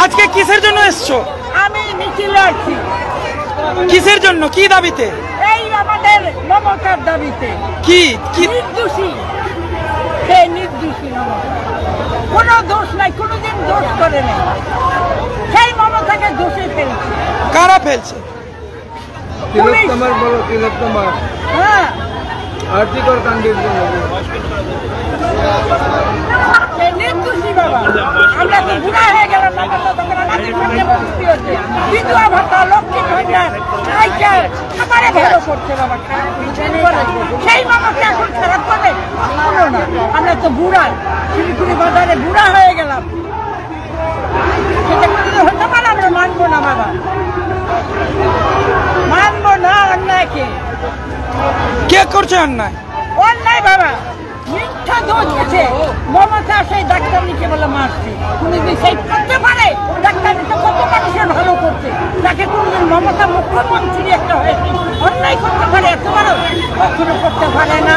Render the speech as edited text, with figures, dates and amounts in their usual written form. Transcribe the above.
আজকে কিসের জন্য এসছো? আমি মিছিলে আসছি। কিসের জন্য, কি দাবিতে? এই আমাদের মমতার দাবিতে। কি কি নির্দোষী, সে নির্দোষী মমতা, কোনো দোষ নাই, কোনোদিন দোষ করে নাই, সেই মমতাকে দোষে ফেলছে। কারা ফেলছে? তিলোত্তমার বলো, তিলোত্তমার হ্যাঁ, আর্থিকর কাণ্ডের জন্য সে নির্দোষী বাবা। আমরা তো বুড়া হয়ে গেলাম, তখন আমাদের সামনে মুক্তি হচ্ছে। বিধবা ভাতা, লক্ষ্মী ভান্ডার আমারে ভালো করছে বাবা, সেই মমতা এখন খারাপ করে কোনো না। আমরা তো বুড়া, শিলিগুড়ি বাজারে বুড়া হয়ে গেলাম, সেটা কোনোদিন হতে পারে? আমরা মানবো না বাবা, মানবো না। অন্যায়কে কে করছে অন্যায়? অন্যায় বাবা, মিথ্যা দোষ আছে। মমতা সেই ডাক্তার নিচে বলে মারছে, কোনোদিন সেই করতে পারে? ডাক্তার নিচে কত মানুষের ভালো করছে, তাকে কোনোদিন মমতা মুখ্যমন্ত্রী একটা হয়েছে অন্যায় করতে পারে? এত বড় কখনো করতে পারে না।